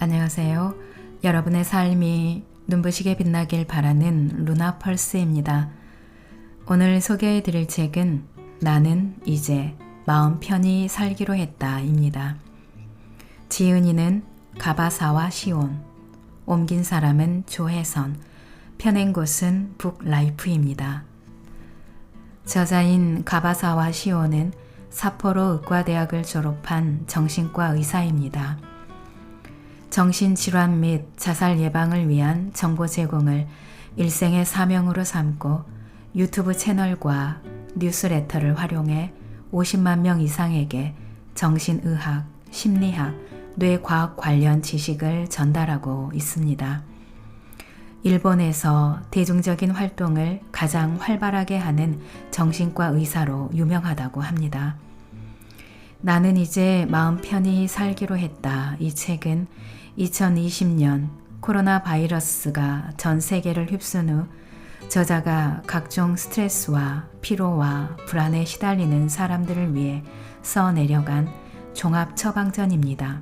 안녕하세요. 여러분의 삶이 눈부시게 빛나길 바라는 루나 펄스입니다. 오늘 소개해 드릴 책은 나는 이제 마음 편히 살기로 했다 입니다. 지은이는 가바사와 시온, 옮긴 사람은 조혜선, 펴낸 곳은 북라이프입니다. 저자인 가바사와 시온은 삿포로 의과대학을 졸업한 정신과 의사입니다. 정신질환 및 자살 예방을 위한 정보 제공을 일생의 사명으로 삼고 유튜브 채널과 뉴스레터를 활용해 50만 명 이상에게 정신의학, 심리학, 뇌과학 관련 지식을 전달하고 있습니다. 일본에서 대중적인 활동을 가장 활발하게 하는 정신과 의사로 유명하다고 합니다. 나는 이제 마음 편히 살기로 했다. 이 책은 2020년 코로나 바이러스가 전 세계를 휩쓴 후 저자가 각종 스트레스와 피로와 불안에 시달리는 사람들을 위해 써내려간 종합 처방전입니다.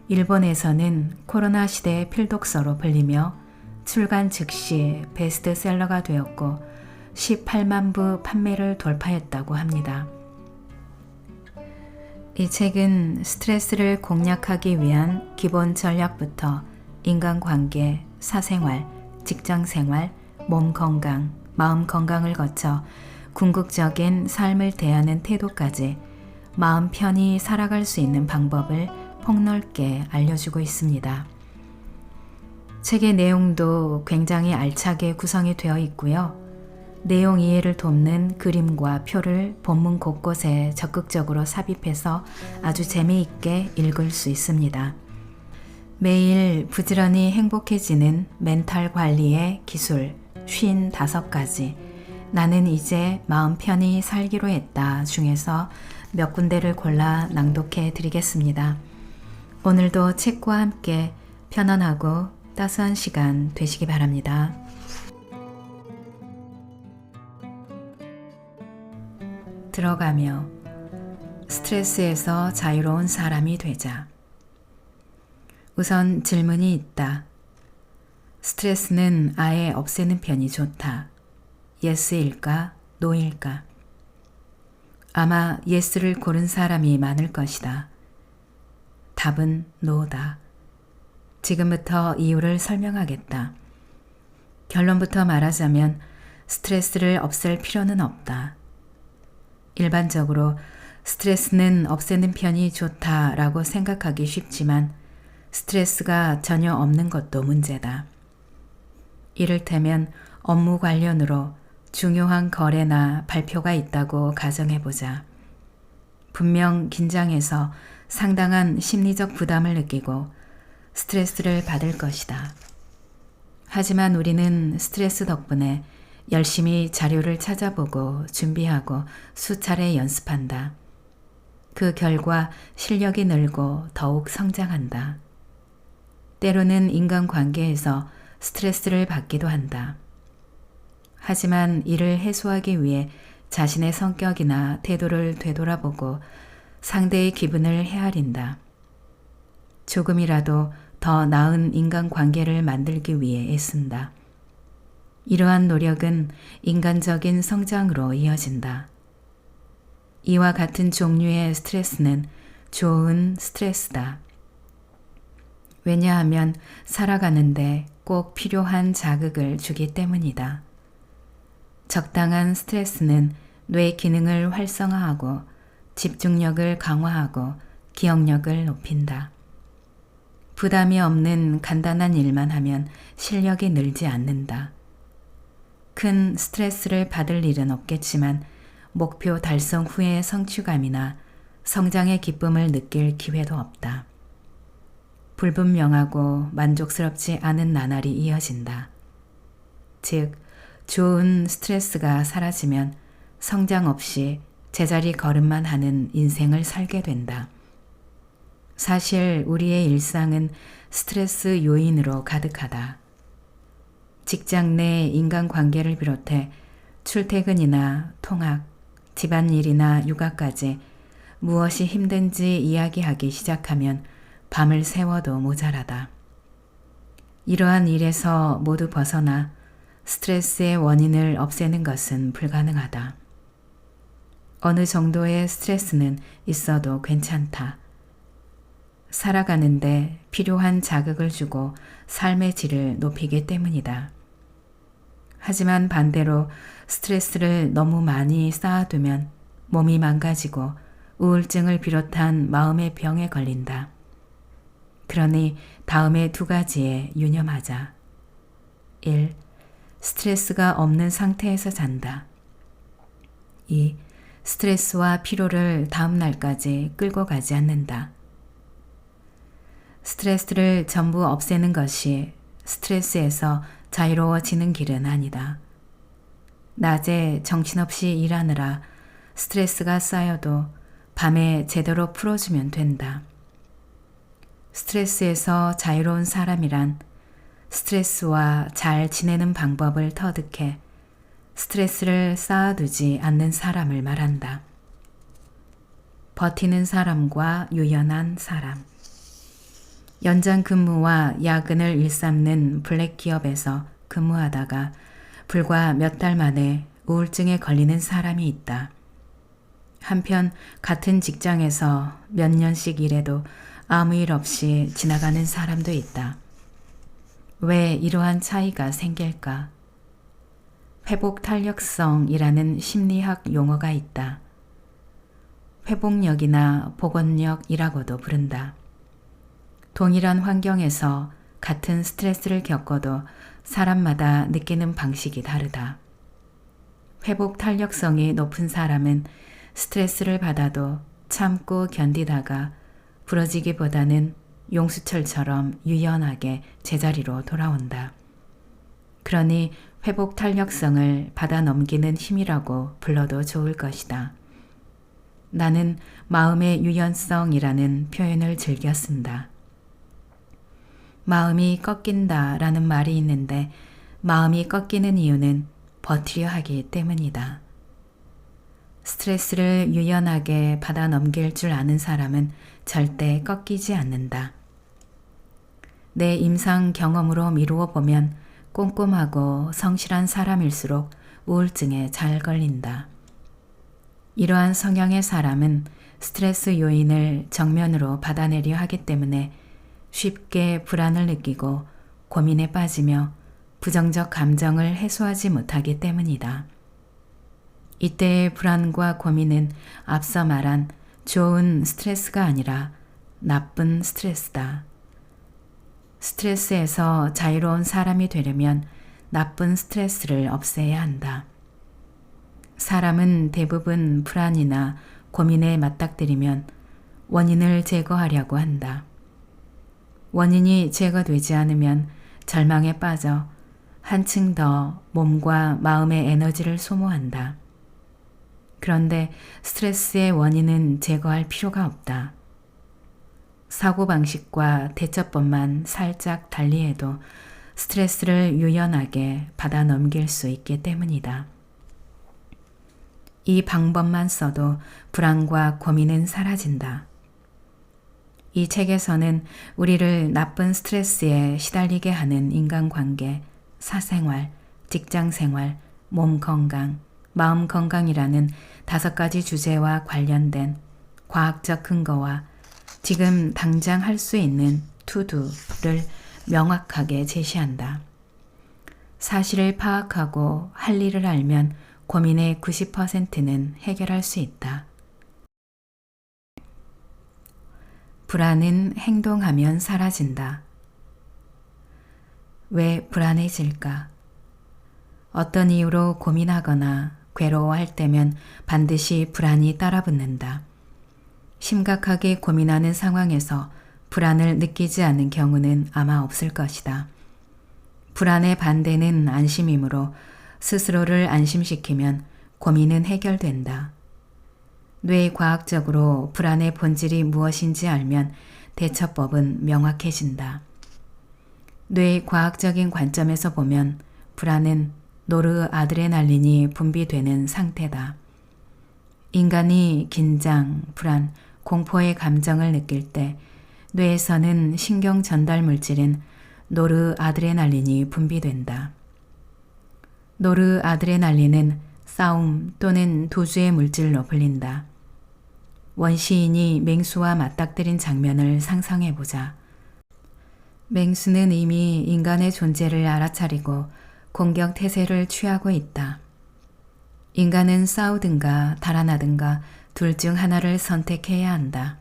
일본에서는 코로나 시대의 필독서로 불리며 출간 즉시 베스트셀러가 되었고 18만 부 판매를 돌파했다고 합니다. 이 책은 스트레스를 공략하기 위한 기본 전략부터 인간관계, 사생활, 직장생활, 몸 건강, 마음 건강을 거쳐 궁극적인 삶을 대하는 태도까지 마음 편히 살아갈 수 있는 방법을 폭넓게 알려주고 있습니다. 책의 내용도 굉장히 알차게 구성이 되어 있고요. 내용 이해를 돕는 그림과 표를 본문 곳곳에 적극적으로 삽입해서 아주 재미있게 읽을 수 있습니다. 매일 부지런히 행복해지는 멘탈 관리의 기술 55가지 나는 이제 마음 편히 살기로 했다 중에서 몇 군데를 골라 낭독해 드리겠습니다. 오늘도 책과 함께 편안하고 따스한 시간 되시기 바랍니다. 들어가며 스트레스에서 자유로운 사람이 되자. 우선 질문이 있다. 스트레스는 아예 없애는 편이 좋다. 예스일까? 노일까? 아마 예스를 고른 사람이 많을 것이다. 답은 노다. 지금부터 이유를 설명하겠다. 결론부터 말하자면 스트레스를 없앨 필요는 없다. 일반적으로 스트레스는 없애는 편이 좋다라고 생각하기 쉽지만 스트레스가 전혀 없는 것도 문제다. 이를테면 업무 관련으로 중요한 거래나 발표가 있다고 가정해보자. 분명 긴장해서 상당한 심리적 부담을 느끼고 스트레스를 받을 것이다. 하지만 우리는 스트레스 덕분에 열심히 자료를 찾아보고 준비하고 수차례 연습한다. 그 결과 실력이 늘고 더욱 성장한다. 때로는 인간관계에서 스트레스를 받기도 한다. 하지만 이를 해소하기 위해 자신의 성격이나 태도를 되돌아보고 상대의 기분을 헤아린다. 조금이라도 더 나은 인간관계를 만들기 위해 애쓴다. 이러한 노력은 인간적인 성장으로 이어진다. 이와 같은 종류의 스트레스는 좋은 스트레스다. 왜냐하면 살아가는데 꼭 필요한 자극을 주기 때문이다. 적당한 스트레스는 뇌 기능을 활성화하고 집중력을 강화하고 기억력을 높인다. 부담이 없는 간단한 일만 하면 실력이 늘지 않는다. 큰 스트레스를 받을 일은 없겠지만 목표 달성 후의 성취감이나 성장의 기쁨을 느낄 기회도 없다. 불분명하고 만족스럽지 않은 나날이 이어진다. 즉, 좋은 스트레스가 사라지면 성장 없이 제자리 걸음만 하는 인생을 살게 된다. 사실 우리의 일상은 스트레스 요인으로 가득하다. 직장 내 인간관계를 비롯해 출퇴근이나 통학, 집안일이나 육아까지 무엇이 힘든지 이야기하기 시작하면 밤을 새워도 모자라다. 이러한 일에서 모두 벗어나 스트레스의 원인을 없애는 것은 불가능하다. 어느 정도의 스트레스는 있어도 괜찮다. 살아가는데 필요한 자극을 주고 삶의 질을 높이기 때문이다. 하지만 반대로 스트레스를 너무 많이 쌓아두면 몸이 망가지고 우울증을 비롯한 마음의 병에 걸린다. 그러니 다음의 두 가지에 유념하자. 1. 스트레스가 없는 상태에서 잔다. 2. 스트레스와 피로를 다음 날까지 끌고 가지 않는다. 스트레스를 전부 없애는 것이 스트레스에서 자유로워지는 길은 아니다. 낮에 정신없이 일하느라 스트레스가 쌓여도 밤에 제대로 풀어주면 된다. 스트레스에서 자유로운 사람이란 스트레스와 잘 지내는 방법을 터득해 스트레스를 쌓아두지 않는 사람을 말한다. 버티는 사람과 유연한 사람. 연장 근무와 야근을 일삼는 블랙 기업에서 근무하다가 불과 몇 달 만에 우울증에 걸리는 사람이 있다. 한편 같은 직장에서 몇 년씩 일해도 아무 일 없이 지나가는 사람도 있다. 왜 이러한 차이가 생길까? 회복 탄력성이라는 심리학 용어가 있다. 회복력이나 복원력이라고도 부른다. 동일한 환경에서 같은 스트레스를 겪어도 사람마다 느끼는 방식이 다르다. 회복 탄력성이 높은 사람은 스트레스를 받아도 참고 견디다가 부러지기보다는 용수철처럼 유연하게 제자리로 돌아온다. 그러니 회복 탄력성을 받아 넘기는 힘이라고 불러도 좋을 것이다. 나는 마음의 유연성이라는 표현을 즐겨 쓴다. 마음이 꺾인다 라는 말이 있는데 마음이 꺾이는 이유는 버티려 하기 때문이다. 스트레스를 유연하게 받아 넘길 줄 아는 사람은 절대 꺾이지 않는다. 내 임상 경험으로 미루어 보면 꼼꼼하고 성실한 사람일수록 우울증에 잘 걸린다. 이러한 성향의 사람은 스트레스 요인을 정면으로 받아내려 하기 때문에 쉽게 불안을 느끼고 고민에 빠지며 부정적 감정을 해소하지 못하기 때문이다. 이때의 불안과 고민은 앞서 말한 좋은 스트레스가 아니라 나쁜 스트레스다. 스트레스에서 자유로운 사람이 되려면 나쁜 스트레스를 없애야 한다. 사람은 대부분 불안이나 고민에 맞닥뜨리면 원인을 제거하려고 한다. 원인이 제거되지 않으면 절망에 빠져 한층 더 몸과 마음의 에너지를 소모한다. 그런데 스트레스의 원인은 제거할 필요가 없다. 사고방식과 대처법만 살짝 달리해도 스트레스를 유연하게 받아 넘길 수 있기 때문이다. 이 방법만 써도 불안과 고민은 사라진다. 이 책에서는 우리를 나쁜 스트레스에 시달리게 하는 인간관계, 사생활, 직장생활, 몸 건강, 마음 건강이라는 5가지 주제와 관련된 과학적 근거와 지금 당장 할 수 있는 투두를 명확하게 제시한다. 사실을 파악하고 할 일을 알면 고민의 90%는 해결할 수 있다. 불안은 행동하면 사라진다. 왜 불안해질까? 어떤 이유로 고민하거나 괴로워할 때면 반드시 불안이 따라붙는다. 심각하게 고민하는 상황에서 불안을 느끼지 않는 경우는 아마 없을 것이다. 불안의 반대는 안심이므로 스스로를 안심시키면 고민은 해결된다. 뇌과학적으로 불안의 본질이 무엇인지 알면 대처법은 명확해진다. 뇌과학적인 관점에서 보면 불안은 노르아드레날린이 분비되는 상태다. 인간이 긴장, 불안, 공포의 감정을 느낄 때 뇌에서는 신경 전달 물질인 노르아드레날린이 분비된다. 노르아드레날린은 싸움 또는 도주의 물질로 불린다. 원시인이 맹수와 맞닥뜨린 장면을 상상해보자. 맹수는 이미 인간의 존재를 알아차리고 공격 태세를 취하고 있다. 인간은 싸우든가 달아나든가 둘 중 하나를 선택해야 한다.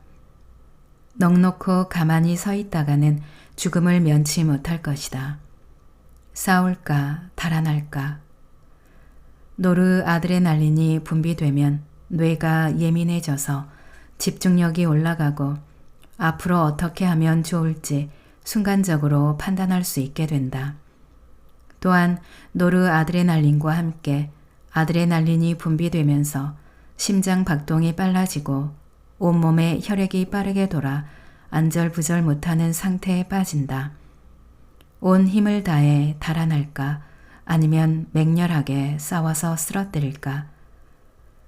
넋놓고 가만히 서 있다가는 죽음을 면치 못할 것이다. 싸울까 달아날까. 노르아드레날린이 분비되면 뇌가 예민해져서 집중력이 올라가고 앞으로 어떻게 하면 좋을지 순간적으로 판단할 수 있게 된다. 또한 노르아드레날린과 함께 아드레날린이 분비되면서 심장 박동이 빨라지고 온몸에 혈액이 빠르게 돌아 안절부절 못하는 상태에 빠진다. 온 힘을 다해 달아날까 아니면 맹렬하게 싸워서 쓰러뜨릴까.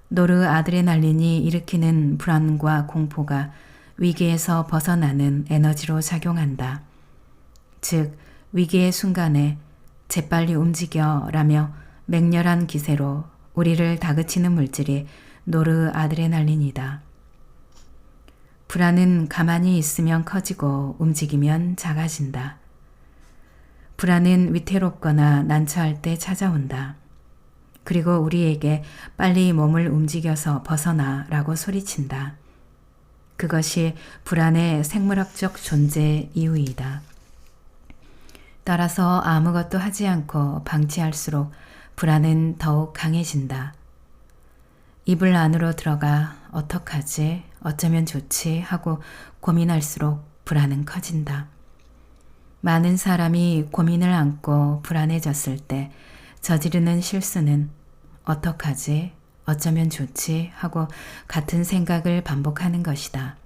노르아드레날린이 일으키는 불안과 공포가 위기에서 벗어나는 에너지로 작용한다. 즉 위기의 순간에 재빨리 움직여 라며 맹렬한 기세로 우리를 다그치는 물질이 노르아드레날린이다. 불안은 가만히 있으면 커지고 움직이면 작아진다. 불안은 위태롭거나 난처할 때 찾아온다. 그리고 우리에게 빨리 몸을 움직여서 벗어나라고 소리친다. 그것이 불안의 생물학적 존재 이유이다. 따라서 아무것도 하지 않고 방치할수록 불안은 더욱 강해진다. 이불 안으로 들어가 어떡하지, 어쩌면 좋지 하고 고민할수록 불안은 커진다. 많은 사람이 고민을 안고 불안해졌을 때 저지르는 실수는 어떡하지, 어쩌면 좋지 하고 같은 생각을 반복하는 것이다.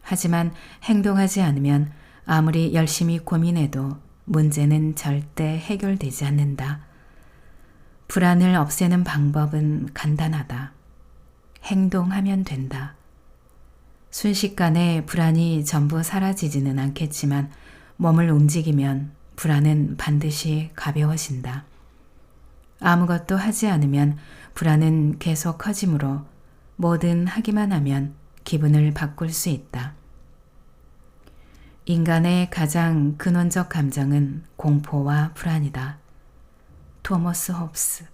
하지만 행동하지 않으면 아무리 열심히 고민해도 문제는 절대 해결되지 않는다. 불안을 없애는 방법은 간단하다. 행동하면 된다. 순식간에 불안이 전부 사라지지는 않겠지만 몸을 움직이면 불안은 반드시 가벼워진다. 아무것도 하지 않으면 불안은 계속 커지므로 뭐든 하기만 하면 기분을 바꿀 수 있다. 인간의 가장 근원적 감정은 공포와 불안이다. 토머스 홉스.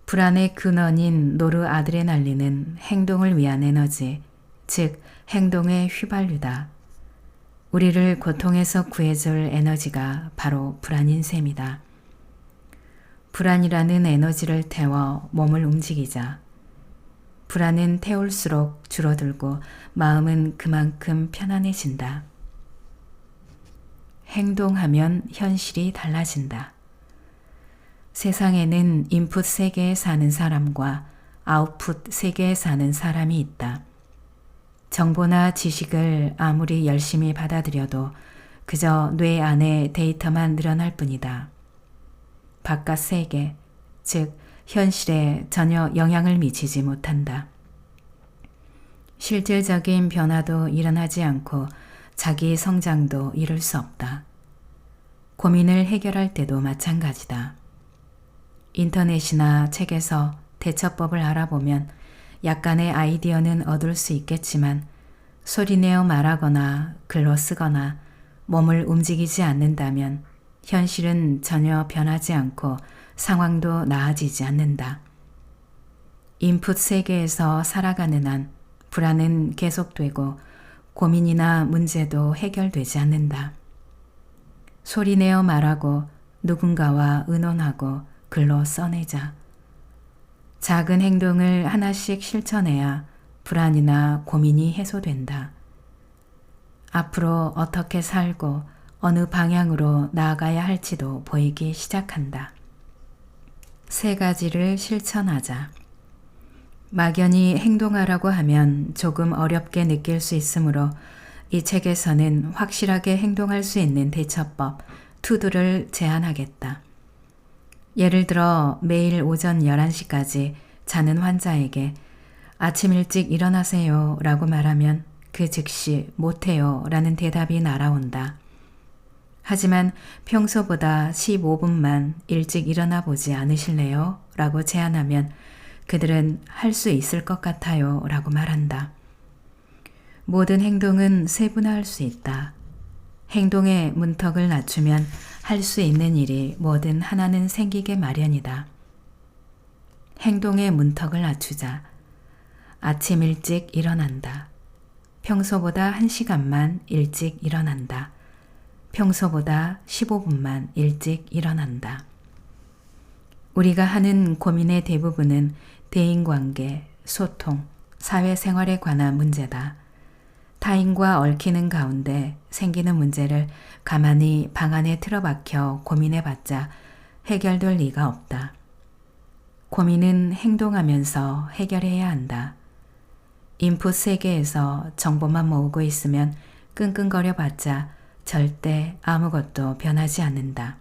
불안의 근원인 노르아드레날린은 행동을 위한 에너지, 즉 행동의 휘발유다. 우리를 고통에서 구해줄 에너지가 바로 불안인 셈이다. 불안이라는 에너지를 태워 몸을 움직이자. 불안은 태울수록 줄어들고 마음은 그만큼 편안해진다. 행동하면 현실이 달라진다. 세상에는 인풋 세계에 사는 사람과 아웃풋 세계에 사는 사람이 있다. 정보나 지식을 아무리 열심히 받아들여도 그저 뇌 안에 데이터만 늘어날 뿐이다. 바깥 세계, 즉 현실에 전혀 영향을 미치지 못한다. 실질적인 변화도 일어나지 않고 자기 성장도 이룰 수 없다. 고민을 해결할 때도 마찬가지다. 인터넷이나 책에서 대처법을 알아보면 약간의 아이디어는 얻을 수 있겠지만 소리내어 말하거나 글로 쓰거나 몸을 움직이지 않는다면 현실은 전혀 변하지 않고 상황도 나아지지 않는다. 인풋 세계에서 살아가는 한 불안은 계속되고 고민이나 문제도 해결되지 않는다. 소리내어 말하고 누군가와 의논하고 글로 써내자. 작은 행동을 하나씩 실천해야 불안이나 고민이 해소된다. 앞으로 어떻게 살고 어느 방향으로 나아가야 할지도 보이기 시작한다. 3가지를 실천하자. 막연히 행동하라고 하면 조금 어렵게 느낄 수 있으므로 이 책에서는 확실하게 행동할 수 있는 대처법 2를 제안하겠다. 예를 들어 매일 오전 11시까지 자는 환자에게 아침 일찍 일어나세요 라고 말하면 그 즉시 못해요 라는 대답이 날아온다. 하지만 평소보다 15분만 일찍 일어나 보지 않으실래요? 라고 제안하면 그들은 할 수 있을 것 같아요 라고 말한다. 모든 행동은 세분화할 수 있다. 행동의 문턱을 낮추면 할 수 있는 일이 뭐든 하나는 생기게 마련이다. 행동의 문턱을 낮추자. 아침 일찍 일어난다. 평소보다 1시간만 일찍 일어난다. 평소보다 15분만 일찍 일어난다. 우리가 하는 고민의 대부분은 대인관계, 소통, 사회생활에 관한 문제다. 타인과 얽히는 가운데 생기는 문제를 가만히 방 안에 틀어박혀 고민해봤자 해결될 리가 없다. 고민은 행동하면서 해결해야 한다. 인풋 세계에서 정보만 모으고 있으면 끙끙거려봤자 절대 아무것도 변하지 않는다.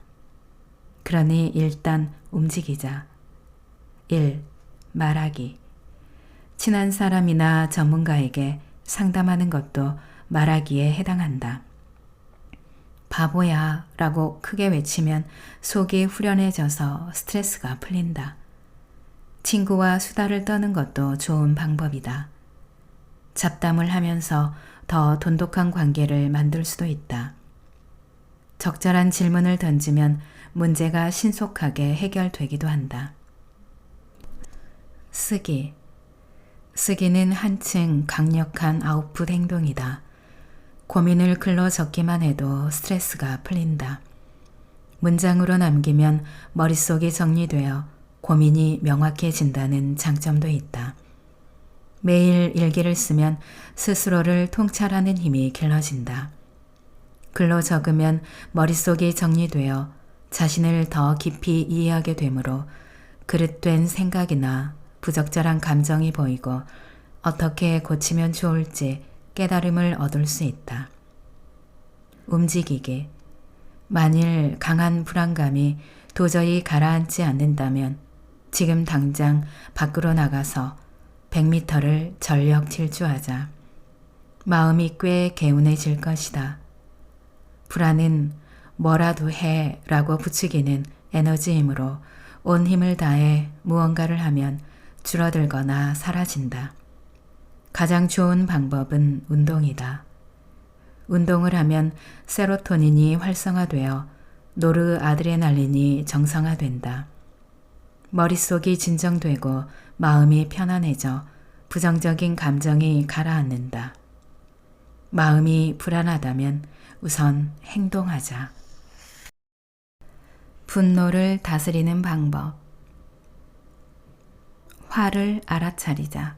그러니 일단 움직이자. 1. 말하기. 친한 사람이나 전문가에게 상담하는 것도 말하기에 해당한다. 바보야 라고 크게 외치면 속이 후련해져서 스트레스가 풀린다. 친구와 수다를 떠는 것도 좋은 방법이다. 잡담을 하면서 더 돈독한 관계를 만들 수도 있다. 적절한 질문을 던지면 문제가 신속하게 해결되기도 한다. 쓰기. 쓰기는 한층 강력한 아웃풋 행동이다. 고민을 글로 적기만 해도 스트레스가 풀린다. 문장으로 남기면 머릿속이 정리되어 고민이 명확해진다는 장점도 있다. 매일 일기를 쓰면 스스로를 통찰하는 힘이 길러진다. 글로 적으면 머릿속이 정리되어 자신을 더 깊이 이해하게 되므로 그릇된 생각이나 부적절한 감정이 보이고 어떻게 고치면 좋을지 깨달음을 얻을 수 있다. 움직이기. 만일 강한 불안감이 도저히 가라앉지 않는다면 지금 당장 밖으로 나가서 100m를 전력 질주하자. 마음이 꽤 개운해질 것이다. 불안은 뭐라도 해 라고 부추기는 에너지이므로 온 힘을 다해 무언가를 하면 줄어들거나 사라진다. 가장 좋은 방법은 운동이다. 운동을 하면 세로토닌이 활성화되어 노르아드레날린이 정상화된다. 머릿속이 진정되고 마음이 편안해져 부정적인 감정이 가라앉는다. 마음이 불안하다면 우선 행동하자. 분노를 다스리는 방법. 화를 알아차리자.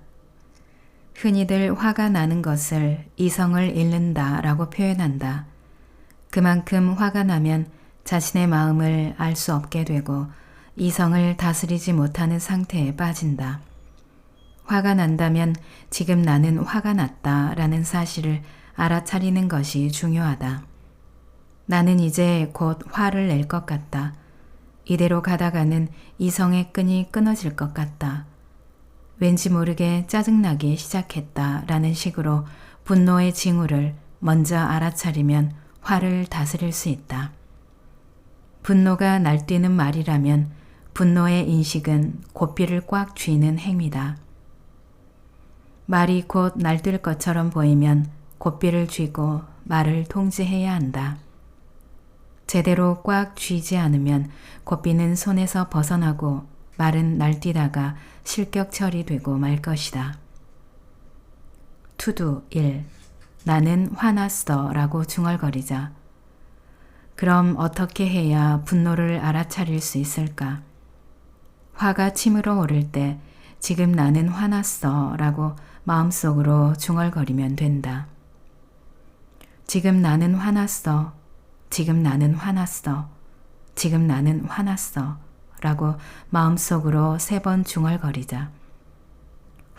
흔히들 화가 나는 것을 이성을 잃는다 라고 표현한다. 그만큼 화가 나면 자신의 마음을 알 수 없게 되고 이성을 다스리지 못하는 상태에 빠진다. 화가 난다면 지금 나는 화가 났다 라는 사실을 알아차리는 것이 중요하다. 나는 이제 곧 화를 낼 것 같다. 이대로 가다가는 이성의 끈이 끊어질 것 같다. 왠지 모르게 짜증나기 시작했다 라는 식으로 분노의 징후를 먼저 알아차리면 화를 다스릴 수 있다. 분노가 날뛰는 말이라면 분노의 인식은 고삐를 꽉 쥐는 행위다. 말이 곧 날뛸 것처럼 보이면 고삐를 쥐고 말을 통제해야 한다. 제대로 꽉 쥐지 않으면 고삐는 손에서 벗어나고 말은 날뛰다가 실격 처리되고 말 것이다. 투두 1. 나는 화났어 라고 중얼거리자. 그럼 어떻게 해야 분노를 알아차릴 수 있을까? 화가 치밀어 오를 때 지금 나는 화났어 라고 마음속으로 중얼거리면 된다. 지금 나는 화났어. 지금 나는 화났어. 지금 나는 화났어. 라고 마음속으로 3번 중얼거리자.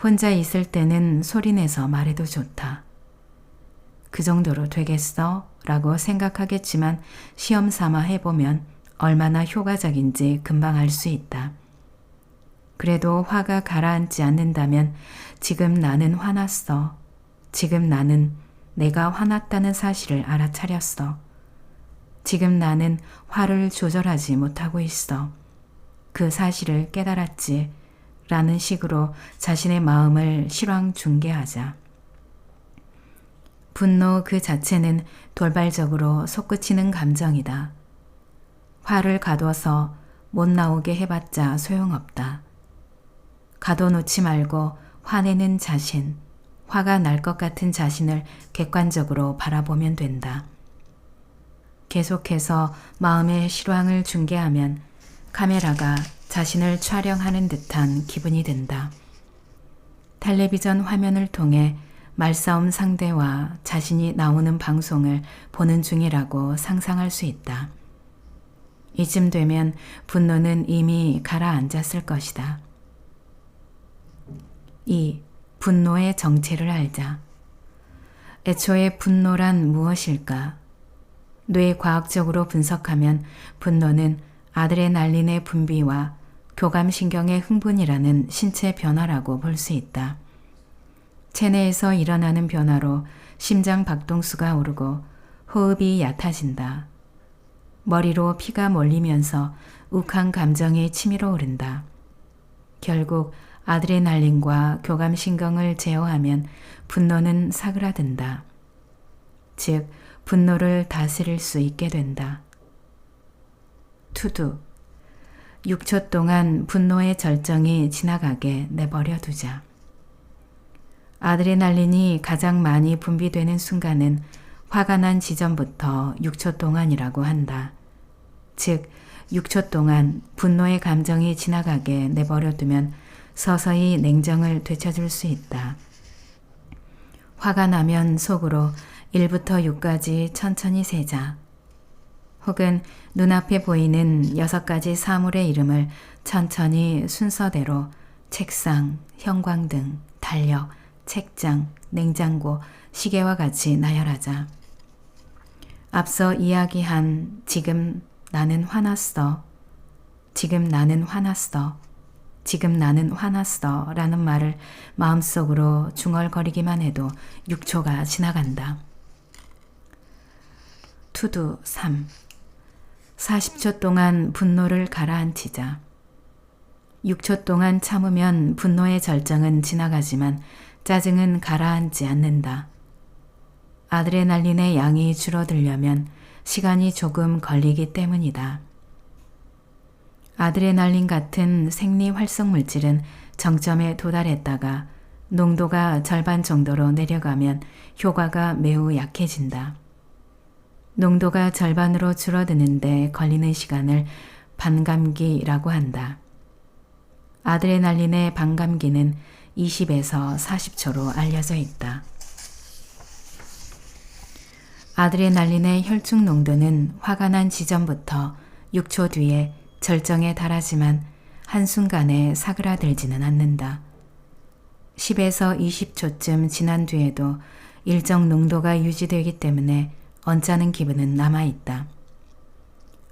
혼자 있을 때는 소리내서 말해도 좋다. 그 정도로 되겠어? 라고 생각하겠지만 시험 삼아 해보면 얼마나 효과적인지 금방 알 수 있다. 그래도 화가 가라앉지 않는다면 지금 나는 화났어. 지금 나는 내가 화났다는 사실을 알아차렸어. 지금 나는 화를 조절하지 못하고 있어. 그 사실을 깨달았지. 라는 식으로 자신의 마음을 실황 중계하자. 분노 그 자체는 돌발적으로 솟구치는 감정이다. 화를 가둬서 못 나오게 해봤자 소용없다. 가둬놓지 말고 화내는 자신, 화가 날 것 같은 자신을 객관적으로 바라보면 된다. 계속해서 마음의 실황을 중계하면 카메라가 자신을 촬영하는 듯한 기분이 든다. 텔레비전 화면을 통해 말싸움 상대와 자신이 나오는 방송을 보는 중이라고 상상할 수 있다. 이쯤 되면 분노는 이미 가라앉았을 것이다. 2. 분노의 정체를 알자. 애초에 분노란 무엇일까? 뇌과학적으로 분석하면 분노는 아드레날린의 분비와 교감신경의 흥분이라는 신체 변화라고 볼 수 있다. 체내에서 일어나는 변화로 심장 박동수가 오르고 호흡이 얕아진다. 머리로 피가 몰리면서 욱한 감정이 치밀어 오른다. 결국 아드레날린과 교감신경을 제어하면 분노는 사그라든다. 즉, 분노를 다스릴 수 있게 된다. 투두. 6초 동안 분노의 절정이 지나가게 내버려 두자. 아드레날린이 가장 많이 분비되는 순간은 화가 난 지점부터 6초 동안이라고 한다. 즉, 6초 동안 분노의 감정이 지나가게 내버려 두면 서서히 냉정을 되찾을 수 있다. 화가 나면 속으로 1부터 6까지 천천히 세자. 혹은 눈앞에 보이는 6가지 사물의 이름을 천천히 순서대로 책상, 형광등, 달력, 책장, 냉장고, 시계와 같이 나열하자. 앞서 이야기한 지금 나는 화났어, 지금 나는 화났어, 지금 나는 화났어 라는 말을 마음속으로 중얼거리기만 해도 6초가 지나간다. 투두 3. 40초 동안 분노를 가라앉히자. 6초 동안 참으면 분노의 절정은 지나가지만 짜증은 가라앉지 않는다. 아드레날린의 양이 줄어들려면 시간이 조금 걸리기 때문이다. 아드레날린 같은 생리 활성 물질은 정점에 도달했다가 농도가 절반 정도로 내려가면 효과가 매우 약해진다. 농도가 절반으로 줄어드는데 걸리는 시간을 반감기라고 한다. 아드레날린의 반감기는 20에서 40초로 알려져 있다. 아드레날린의 혈중 농도는 화가 난 지점부터 6초 뒤에 절정에 달하지만 한순간에 사그라들지는 않는다. 10에서 20초쯤 지난 뒤에도 일정 농도가 유지되기 때문에 언짢은 기분은 남아있다.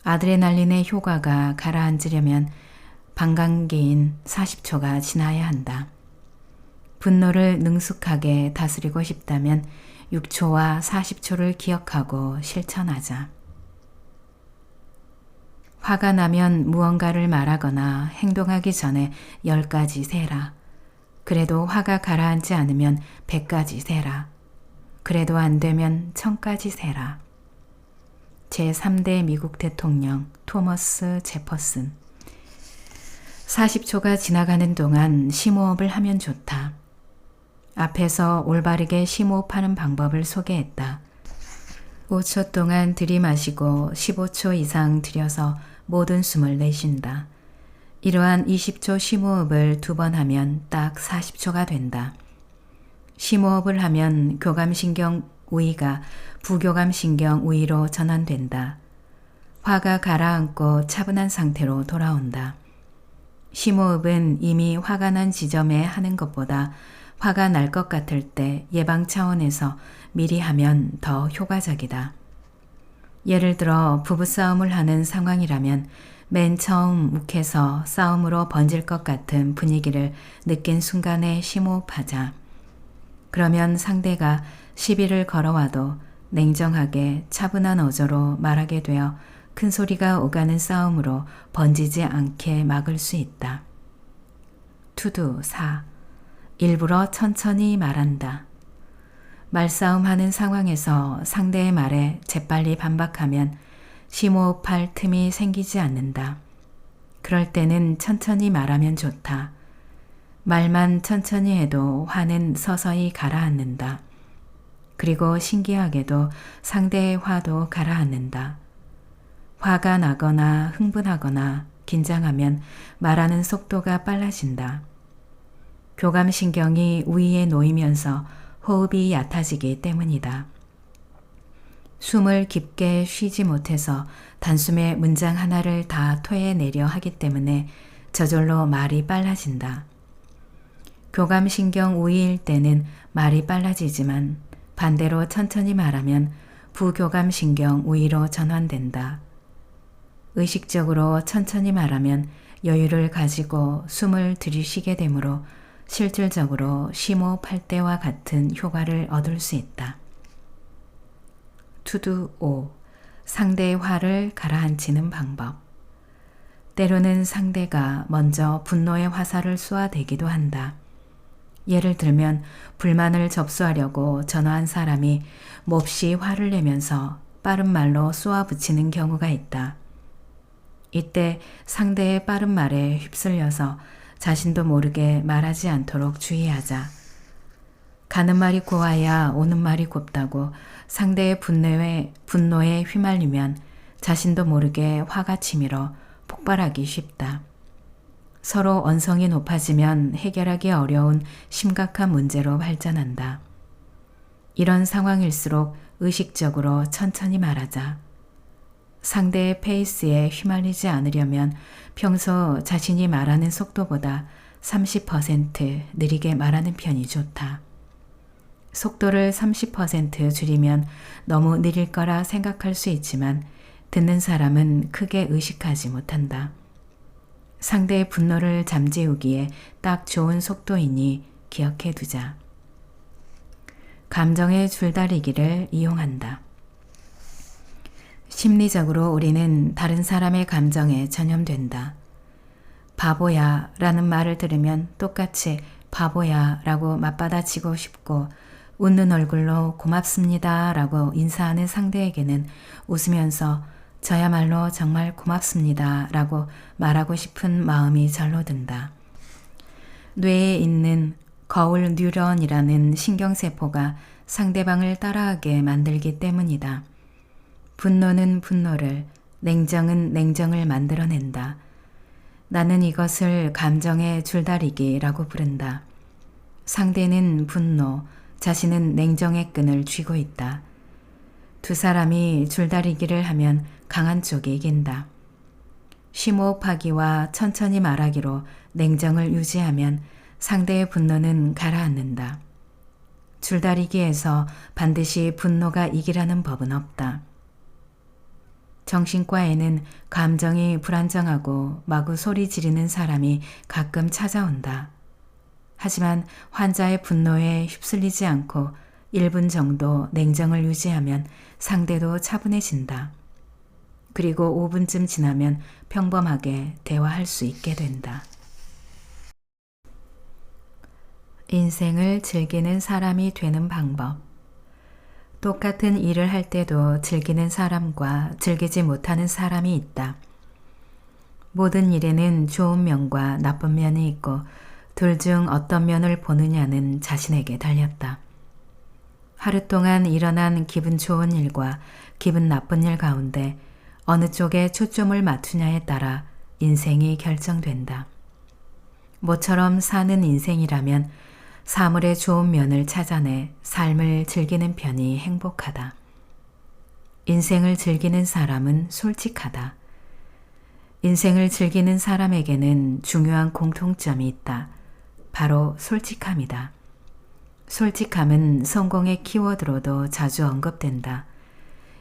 아드레날린의 효과가 가라앉으려면 반감기인 40초가 지나야 한다. 분노를 능숙하게 다스리고 싶다면 6초와 40초를 기억하고 실천하자. 화가 나면 무언가를 말하거나 행동하기 전에 10가지 세라. 그래도 화가 가라앉지 않으면 100가지 세라. 그래도 안 되면 1000까지 세라. 제3대 미국 대통령 토머스 제퍼슨. 40초가 지나가는 동안 심호흡을 하면 좋다. 앞에서 올바르게 심호흡하는 방법을 소개했다. 5초 동안 들이마시고 15초 이상 들여서 모든 숨을 내쉰다. 이러한 20초 심호흡을 2번 하면 딱 40초가 된다. 심호흡을 하면 교감신경 우위가 부교감신경 우위로 전환된다. 화가 가라앉고 차분한 상태로 돌아온다. 심호흡은 이미 화가 난 지점에 하는 것보다 화가 날 것 같을 때 예방 차원에서 미리 하면 더 효과적이다. 예를 들어 부부싸움을 하는 상황이라면 맨 처음 욱해서 싸움으로 번질 것 같은 분위기를 느낀 순간에 심호흡하자. 그러면 상대가 시비를 걸어와도 냉정하게 차분한 어조로 말하게 되어 큰 소리가 오가는 싸움으로 번지지 않게 막을 수 있다. 투두 4. 일부러 천천히 말한다. 말싸움하는 상황에서 상대의 말에 재빨리 반박하면 심호흡할 틈이 생기지 않는다. 그럴 때는 천천히 말하면 좋다. 말만 천천히 해도 화는 서서히 가라앉는다. 그리고 신기하게도 상대의 화도 가라앉는다. 화가 나거나 흥분하거나 긴장하면 말하는 속도가 빨라진다. 교감신경이 우위에 놓이면서 호흡이 얕아지기 때문이다. 숨을 깊게 쉬지 못해서 단숨에 문장 하나를 다 토해내려 하기 때문에 저절로 말이 빨라진다. 교감신경 우위일 때는 말이 빨라지지만 반대로 천천히 말하면 부교감신경 우위로 전환된다. 의식적으로 천천히 말하면 여유를 가지고 숨을 들이쉬게 되므로 실질적으로 심호흡할 때와 같은 효과를 얻을 수 있다. 투두 5. 상대의 화를 가라앉히는 방법. 때로는 상대가 먼저 분노의 화살을 쏘아대기도 한다. 예를 들면 불만을 접수하려고 전화한 사람이 몹시 화를 내면서 빠른 말로 쏘아붙이는 경우가 있다. 이때 상대의 빠른 말에 휩쓸려서 자신도 모르게 말하지 않도록 주의하자. 가는 말이 고와야 오는 말이 곱다고 상대의 분노에 휘말리면 자신도 모르게 화가 치밀어 폭발하기 쉽다. 서로 언성이 높아지면 해결하기 어려운 심각한 문제로 발전한다. 이런 상황일수록 의식적으로 천천히 말하자. 상대의 페이스에 휘말리지 않으려면 평소 자신이 말하는 속도보다 30% 느리게 말하는 편이 좋다. 속도를 30% 줄이면 너무 느릴 거라 생각할 수 있지만 듣는 사람은 크게 의식하지 못한다. 상대의 분노를 잠재우기에 딱 좋은 속도이니 기억해 두자. 감정의 줄다리기를 이용한다. 심리적으로 우리는 다른 사람의 감정에 전염된다. 바보야 라는 말을 들으면 똑같이 바보야 라고 맞받아치고 싶고 웃는 얼굴로 고맙습니다 라고 인사하는 상대에게는 웃으면서 저야말로 정말 고맙습니다 라고 말하고 싶은 마음이 절로 든다. 뇌에 있는 거울 뉴런이라는 신경세포가 상대방을 따라하게 만들기 때문이다. 분노는 분노를, 냉정은 냉정을 만들어낸다. 나는 이것을 감정의 줄다리기라고 부른다. 상대는 분노, 자신은 냉정의 끈을 쥐고 있다. 두 사람이 줄다리기를 하면 강한 쪽이 이긴다. 심호흡하기와 천천히 말하기로 냉정을 유지하면 상대의 분노는 가라앉는다. 줄다리기에서 반드시 분노가 이기라는 법은 없다. 정신과에는 감정이 불안정하고 마구 소리 지르는 사람이 가끔 찾아온다. 하지만 환자의 분노에 휩쓸리지 않고 1분 정도 냉정을 유지하면 상대도 차분해진다. 그리고 5분쯤 지나면 평범하게 대화할 수 있게 된다. 인생을 즐기는 사람이 되는 방법. 똑같은 일을 할 때도 즐기는 사람과 즐기지 못하는 사람이 있다. 모든 일에는 좋은 면과 나쁜 면이 있고 둘 중 어떤 면을 보느냐는 자신에게 달렸다. 하루 동안 일어난 기분 좋은 일과 기분 나쁜 일 가운데 어느 쪽에 초점을 맞추냐에 따라 인생이 결정된다. 모처럼 사는 인생이라면 사물의 좋은 면을 찾아내 삶을 즐기는 편이 행복하다. 인생을 즐기는 사람은 솔직하다. 인생을 즐기는 사람에게는 중요한 공통점이 있다. 바로 솔직함이다. 솔직함은 성공의 키워드로도 자주 언급된다.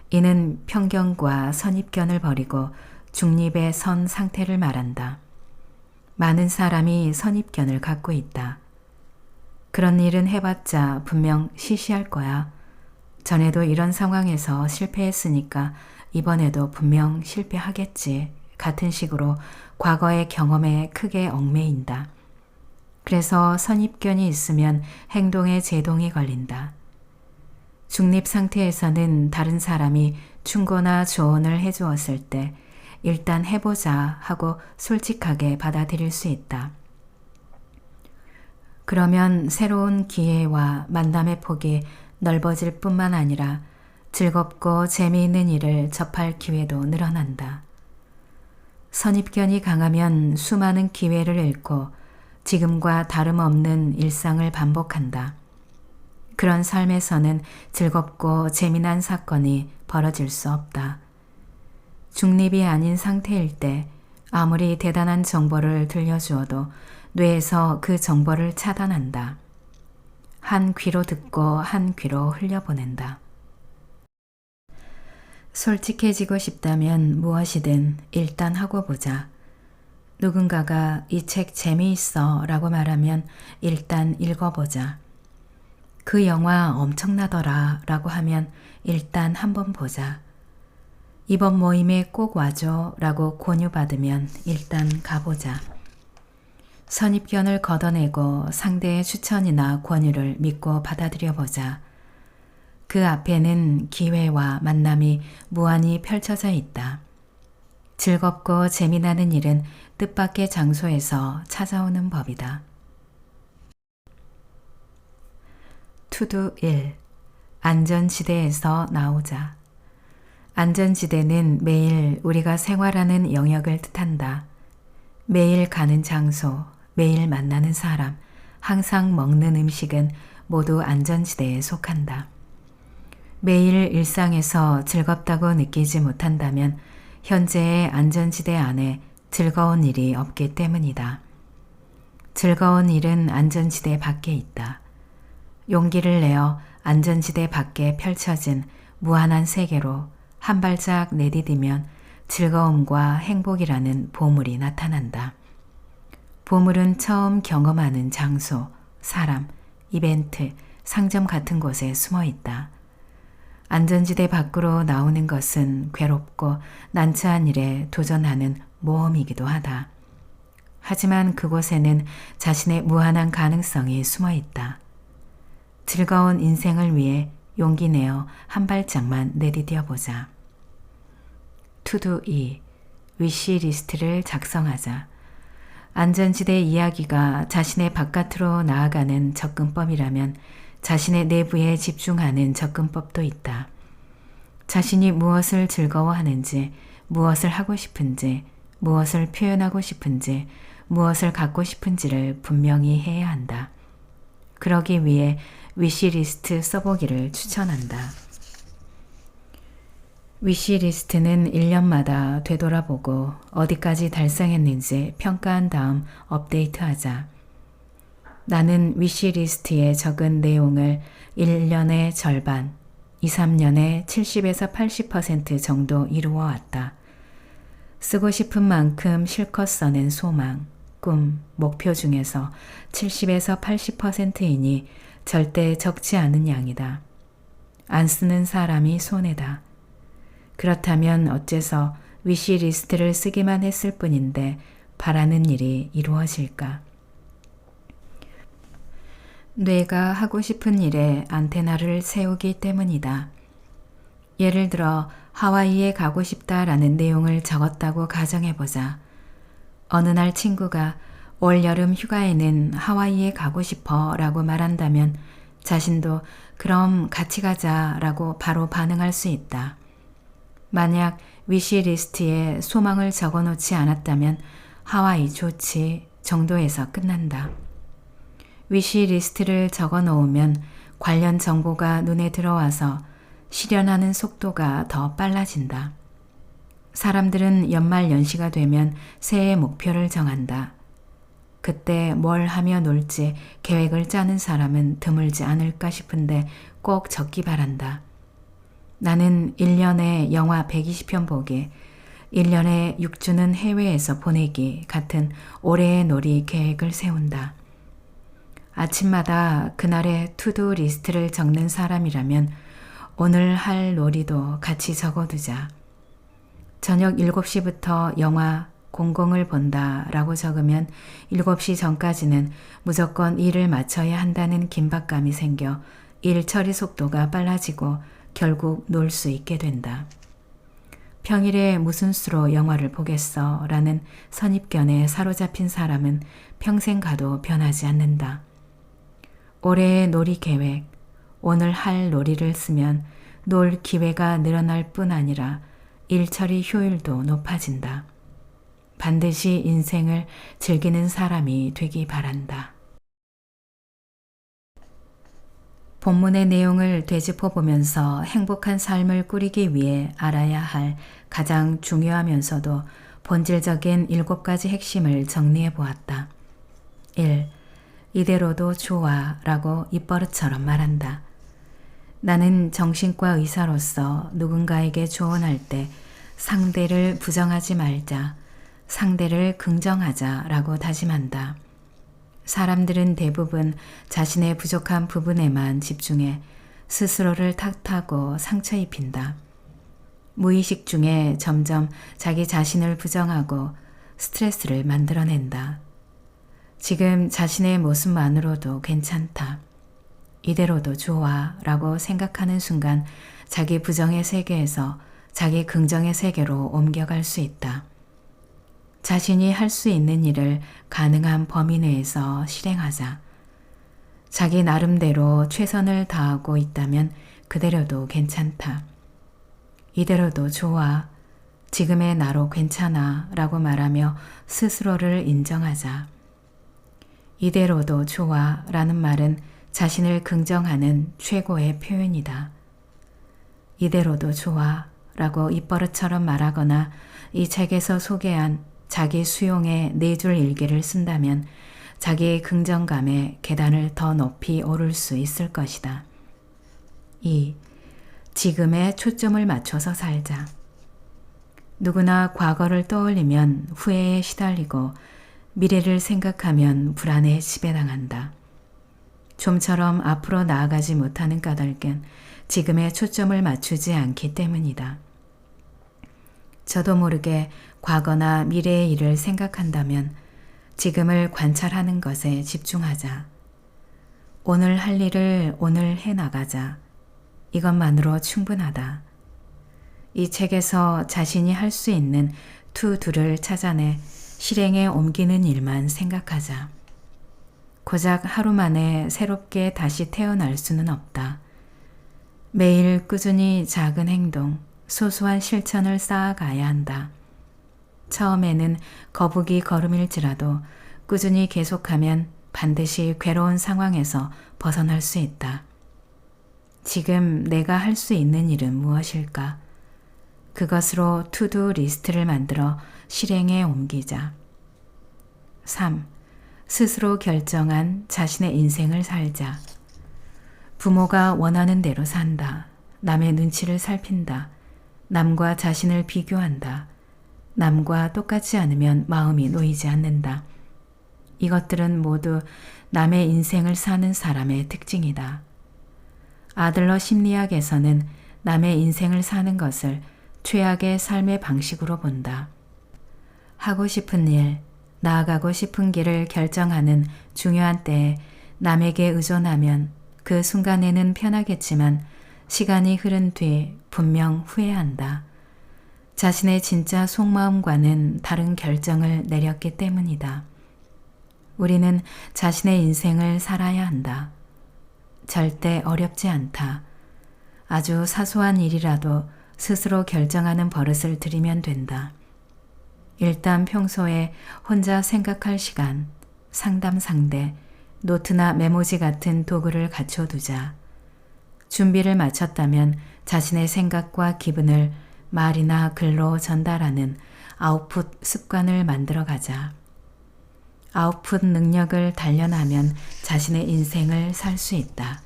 이는 편견과 선입견을 버리고 중립의 선 상태를 말한다. 많은 사람이 선입견을 갖고 있다. 그런 일은 해봤자 분명 시시할 거야. 전에도 이런 상황에서 실패했으니까 이번에도 분명 실패하겠지. 같은 식으로 과거의 경험에 크게 얽매인다. 그래서 선입견이 있으면 행동에 제동이 걸린다. 중립 상태에서는 다른 사람이 충고나 조언을 해주었을 때 일단 해보자 하고 솔직하게 받아들일 수 있다. 그러면 새로운 기회와 만남의 폭이 넓어질 뿐만 아니라 즐겁고 재미있는 일을 접할 기회도 늘어난다. 선입견이 강하면 수많은 기회를 잃고 지금과 다름없는 일상을 반복한다. 그런 삶에서는 즐겁고 재미난 사건이 벌어질 수 없다. 중립이 아닌 상태일 때 아무리 대단한 정보를 들려주어도 뇌에서 그 정보를 차단한다. 한 귀로 듣고 한 귀로 흘려보낸다. 솔직해지고 싶다면 무엇이든 일단 하고 보자. 누군가가 이 책 재미있어 라고 말하면 일단 읽어보자. 그 영화 엄청나더라 라고 하면 일단 한번 보자. 이번 모임에 꼭 와줘 라고 권유받으면 일단 가보자. 선입견을 걷어내고 상대의 추천이나 권유를 믿고 받아들여보자. 그 앞에는 기회와 만남이 무한히 펼쳐져 있다. 즐겁고 재미나는 일은 뜻밖의 장소에서 찾아오는 법이다. 투두 1. 안전지대에서 나오자. 안전지대는 매일 우리가 생활하는 영역을 뜻한다. 매일 가는 장소, 매일 만나는 사람, 항상 먹는 음식은 모두 안전지대에 속한다. 매일 일상에서 즐겁다고 느끼지 못한다면 현재의 안전지대 안에 즐거운 일이 없기 때문이다. 즐거운 일은 안전지대 밖에 있다. 용기를 내어 안전지대 밖에 펼쳐진 무한한 세계로 한 발짝 내디디면 즐거움과 행복이라는 보물이 나타난다. 보물은 처음 경험하는 장소, 사람, 이벤트, 상점 같은 곳에 숨어 있다. 안전지대 밖으로 나오는 것은 괴롭고 난처한 일에 도전하는 모험이기도 하다. 하지만 그곳에는 자신의 무한한 가능성이 숨어 있다. 즐거운 인생을 위해 용기 내어 한 발짝만 내디뎌 보자. 투두 2. 위시리스트를 작성하자. 안전지대 이야기가 자신의 바깥으로 나아가는 접근법이라면 자신의 내부에 집중하는 접근법도 있다. 자신이 무엇을 즐거워하는지, 무엇을 하고 싶은지, 무엇을 표현하고 싶은지, 무엇을 갖고 싶은지를 분명히 해야 한다. 그러기 위해 위시리스트 써보기를 추천한다. 위시리스트는 1년마다 되돌아보고 어디까지 달성했는지 평가한 다음 업데이트하자. 나는 위시리스트에 적은 내용을 1년의 절반, 2, 3년에 70에서 80% 정도 이루어 왔다. 쓰고 싶은 만큼 실컷 써낸 소망, 꿈, 목표 중에서 70에서 80%이니 절대 적지 않은 양이다. 안 쓰는 사람이 손해다. 그렇다면 어째서 위시리스트를 쓰기만 했을 뿐인데 바라는 일이 이루어질까? 뇌가 하고 싶은 일에 안테나를 세우기 때문이다. 예를 들어 하와이에 가고 싶다라는 내용을 적었다고 가정해보자. 어느 날 친구가 올 여름 휴가에는 하와이에 가고 싶어 라고 말한다면 자신도 그럼 같이 가자 라고 바로 반응할 수 있다. 만약 위시리스트에 소망을 적어놓지 않았다면 하와이 좋지 정도에서 끝난다. 위시리스트를 적어놓으면 관련 정보가 눈에 들어와서 실현하는 속도가 더 빨라진다. 사람들은 연말 연시가 되면 새해 목표를 정한다. 그때 뭘 하며 놀지 계획을 짜는 사람은 드물지 않을까 싶은데 꼭 적기 바란다. 나는 1년에 영화 120편 보기, 1년에 6주는 해외에서 보내기 같은 올해의 놀이 계획을 세운다. 아침마다 그날의 투두 리스트를 적는 사람이라면 오늘 할 놀이도 같이 적어두자. 저녁 7시부터 영화 공공을 본다 라고 적으면 7시 전까지는 무조건 일을 마쳐야 한다는 긴박감이 생겨 일 처리 속도가 빨라지고 결국 놀 수 있게 된다. 평일에 무슨 수로 영화를 보겠어 라는 선입견에 사로잡힌 사람은 평생 가도 변하지 않는다. 올해의 놀이 계획, 오늘 할 놀이를 쓰면 놀 기회가 늘어날 뿐 아니라 일 처리 효율도 높아진다. 반드시 인생을 즐기는 사람이 되기 바란다. 본문의 내용을 되짚어 보면서 행복한 삶을 꾸리기 위해 알아야 할 가장 중요하면서도 본질적인 7가지 핵심을 정리해 보았다. 1. 이대로도 좋아 라고 입버릇처럼 말한다. 나는 정신과 의사로서 누군가에게 조언할 때 상대를 부정하지 말자, 상대를 긍정하자 라고 다짐한다. 사람들은 대부분 자신의 부족한 부분에만 집중해 스스로를 탓하고 상처 입힌다. 무의식 중에 점점 자기 자신을 부정하고 스트레스를 만들어낸다. 지금 자신의 모습만으로도 괜찮다. 이대로도 좋아 라고 생각하는 순간 자기 부정의 세계에서 자기 긍정의 세계로 옮겨갈 수 있다. 자신이 할 수 있는 일을 가능한 범위 내에서 실행하자. 자기 나름대로 최선을 다하고 있다면 그대로도 괜찮다. 이대로도 좋아, 지금의 나로 괜찮아 라고 말하며 스스로를 인정하자. 이대로도 좋아 라는 말은 자신을 긍정하는 최고의 표현이다. 이대로도 좋아 라고 입버릇처럼 말하거나 이 책에서 소개한 자기 수용의 4줄 일기를 쓴다면 자기의 긍정감의 계단을 더 높이 오를 수 있을 것이다. 2. 지금에 초점을 맞춰서 살자. 누구나 과거를 떠올리면 후회에 시달리고 미래를 생각하면 불안에 지배당한다. 좀처럼 앞으로 나아가지 못하는 까닭은 지금에 초점을 맞추지 않기 때문이다. 저도 모르게 과거나 미래의 일을 생각한다면 지금을 관찰하는 것에 집중하자. 오늘 할 일을 오늘 해나가자. 이것만으로 충분하다. 이 책에서 자신이 할 수 있는 투두를 찾아내 실행에 옮기는 일만 생각하자. 고작 하루 만에 새롭게 다시 태어날 수는 없다. 매일 꾸준히 작은 행동, 소소한 실천을 쌓아가야 한다. 처음에는 거북이 걸음일지라도 꾸준히 계속하면 반드시 괴로운 상황에서 벗어날 수 있다. 지금 내가 할 수 있는 일은 무엇일까? 그것으로 투두 리스트를 만들어 실행에 옮기자. 3. 스스로 결정한 자신의 인생을 살자. 부모가 원하는 대로 산다. 남의 눈치를 살핀다. 남과 자신을 비교한다. 남과 똑같지 않으면 마음이 놓이지 않는다. 이것들은 모두 남의 인생을 사는 사람의 특징이다. 아들러 심리학에서는 남의 인생을 사는 것을 최악의 삶의 방식으로 본다. 하고 싶은 일, 나아가고 싶은 길을 결정하는 중요한 때에 남에게 의존하면 그 순간에는 편하겠지만 시간이 흐른 뒤 분명 후회한다. 자신의 진짜 속마음과는 다른 결정을 내렸기 때문이다. 우리는 자신의 인생을 살아야 한다. 절대 어렵지 않다. 아주 사소한 일이라도 스스로 결정하는 버릇을 들이면 된다. 일단 평소에 혼자 생각할 시간, 상담 상대, 노트나 메모지 같은 도구를 갖춰두자. 준비를 마쳤다면 자신의 생각과 기분을 말이나 글로 전달하는 아웃풋 습관을 만들어 가자. 아웃풋 능력을 단련하면 자신의 인생을 살 수 있다.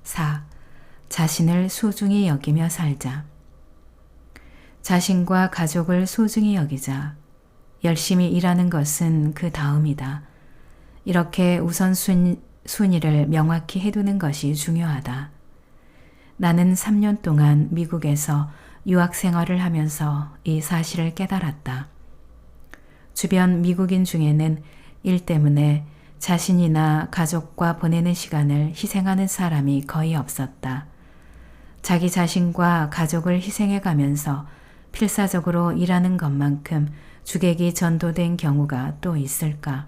4. 자신을 소중히 여기며 살자. 자신과 가족을 소중히 여기자. 열심히 일하는 것은 그 다음이다. 이렇게 우선순위를 명확히 해두는 것이 중요하다. 나는 3년 동안 미국에서 유학 생활을 하면서 이 사실을 깨달았다. 주변 미국인 중에는 일 때문에 자신이나 가족과 보내는 시간을 희생하는 사람이 거의 없었다. 자기 자신과 가족을 희생해 가면서 필사적으로 일하는 것만큼 주객이 전도된 경우가 또 있을까?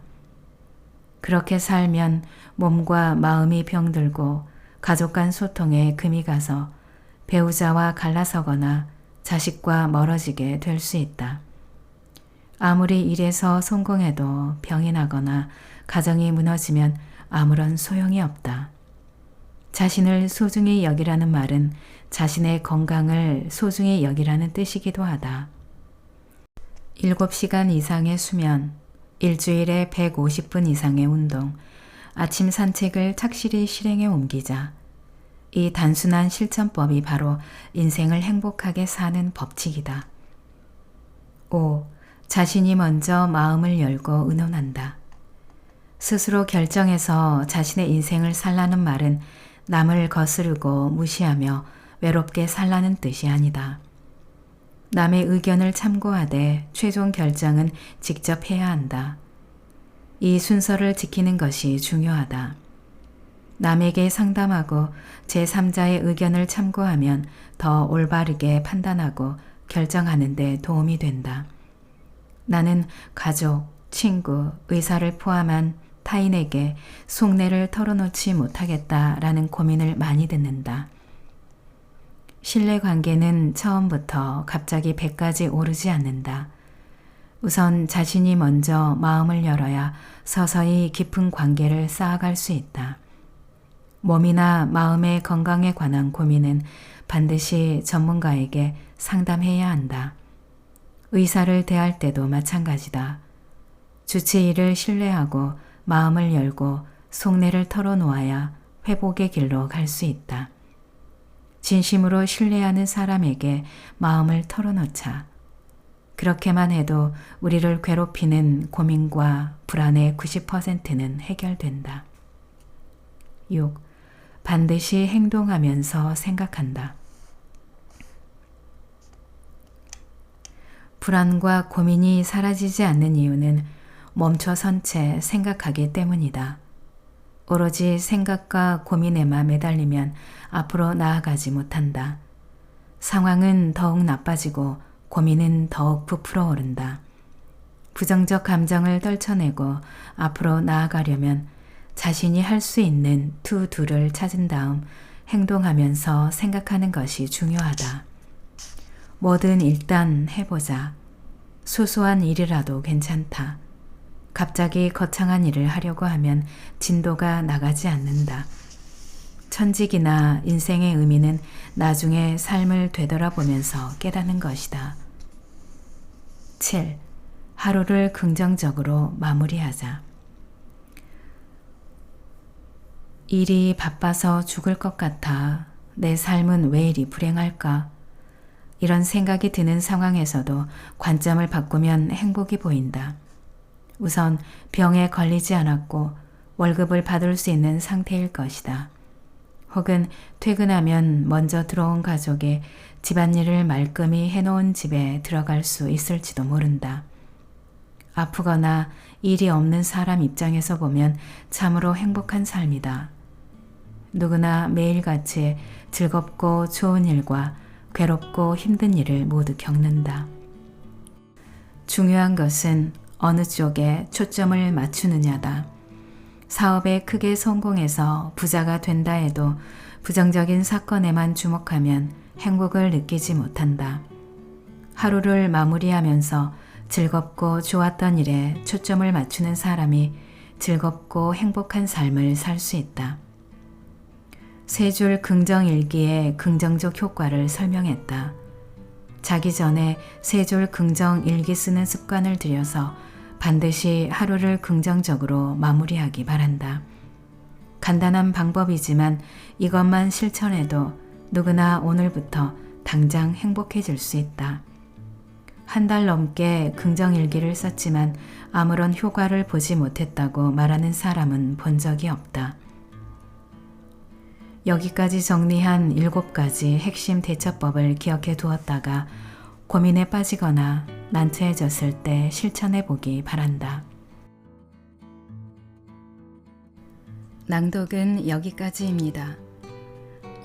그렇게 살면 몸과 마음이 병들고 가족 간 소통에 금이 가서 배우자와 갈라서거나 자식과 멀어지게 될 수 있다. 아무리 일에서 성공해도 병이 나거나 가정이 무너지면 아무런 소용이 없다. 자신을 소중히 여기라는 말은 자신의 건강을 소중히 여기라는 뜻이기도 하다. 7시간 이상의 수면, 일주일에 150분 이상의 운동, 아침 산책을 착실히 실행에 옮기자. 이 단순한 실천법이 바로 인생을 행복하게 사는 법칙이다. 5. 자신이 먼저 마음을 열고 의논한다. 스스로 결정해서 자신의 인생을 살라는 말은 남을 거스르고 무시하며 외롭게 살라는 뜻이 아니다. 남의 의견을 참고하되 최종 결정은 직접 해야 한다. 이 순서를 지키는 것이 중요하다. 남에게 상담하고 제3자의 의견을 참고하면 더 올바르게 판단하고 결정하는 데 도움이 된다. 나는 가족, 친구, 의사를 포함한 타인에게 속내를 털어놓지 못하겠다라는 고민을 많이 듣는다. 신뢰관계는 처음부터 갑자기 100까지 오르지 않는다. 우선 자신이 먼저 마음을 열어야 서서히 깊은 관계를 쌓아갈 수 있다. 몸이나 마음의 건강에 관한 고민은 반드시 전문가에게 상담해야 한다. 의사를 대할 때도 마찬가지다. 주치의를 신뢰하고 마음을 열고 속내를 털어놓아야 회복의 길로 갈 수 있다. 진심으로 신뢰하는 사람에게 마음을 털어놓자. 그렇게만 해도 우리를 괴롭히는 고민과 불안의 90%는 해결된다. 6. 반드시 행동하면서 생각한다. 불안과 고민이 사라지지 않는 이유는 멈춰선 채 생각하기 때문이다. 오로지 생각과 고민에만 매달리면 앞으로 나아가지 못한다. 상황은 더욱 나빠지고 고민은 더욱 부풀어 오른다. 부정적 감정을 떨쳐내고 앞으로 나아가려면 자신이 할 수 있는 투두를 찾은 다음 행동하면서 생각하는 것이 중요하다. 뭐든 일단 해보자. 소소한 일이라도 괜찮다. 갑자기 거창한 일을 하려고 하면 진도가 나가지 않는다. 천직이나 인생의 의미는 나중에 삶을 되돌아보면서 깨닫는 것이다. 7. 하루를 긍정적으로 마무리하자. 일이 바빠서 죽을 것 같아. 내 삶은 왜 이리 불행할까? 이런 생각이 드는 상황에서도 관점을 바꾸면 행복이 보인다. 우선 병에 걸리지 않았고 월급을 받을 수 있는 상태일 것이다. 혹은 퇴근하면 먼저 들어온 가족이 집안일을 말끔히 해놓은 집에 들어갈 수 있을지도 모른다. 아프거나 일이 없는 사람 입장에서 보면 참으로 행복한 삶이다. 누구나 매일같이 즐겁고 좋은 일과 괴롭고 힘든 일을 모두 겪는다. 중요한 것은 어느 쪽에 초점을 맞추느냐다. 사업에 크게 성공해서 부자가 된다 해도 부정적인 사건에만 주목하면 행복을 느끼지 못한다. 하루를 마무리하면서 즐겁고 좋았던 일에 초점을 맞추는 사람이 즐겁고 행복한 삶을 살 수 있다. 세 줄 긍정일기의 긍정적 효과를 설명했다. 자기 전에 세 줄 긍정일기 쓰는 습관을 들여서 반드시 하루를 긍정적으로 마무리하기 바란다. 간단한 방법이지만 이것만 실천해도 누구나 오늘부터 당장 행복해질 수 있다. 한 달 넘게 긍정일기를 썼지만 아무런 효과를 보지 못했다고 말하는 사람은 본 적이 없다. 여기까지 정리한 7가지 핵심 대처법을 기억해 두었다가 고민에 빠지거나 난처해졌을 때 실천해 보기 바란다. 낭독은 여기까지입니다.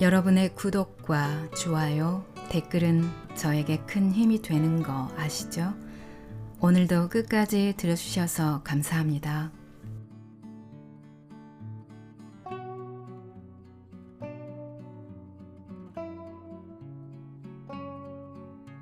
여러분의 구독과 좋아요, 댓글은 저에게 큰 힘이 되는 거 아시죠? 오늘도 끝까지 들어주셔서 감사합니다.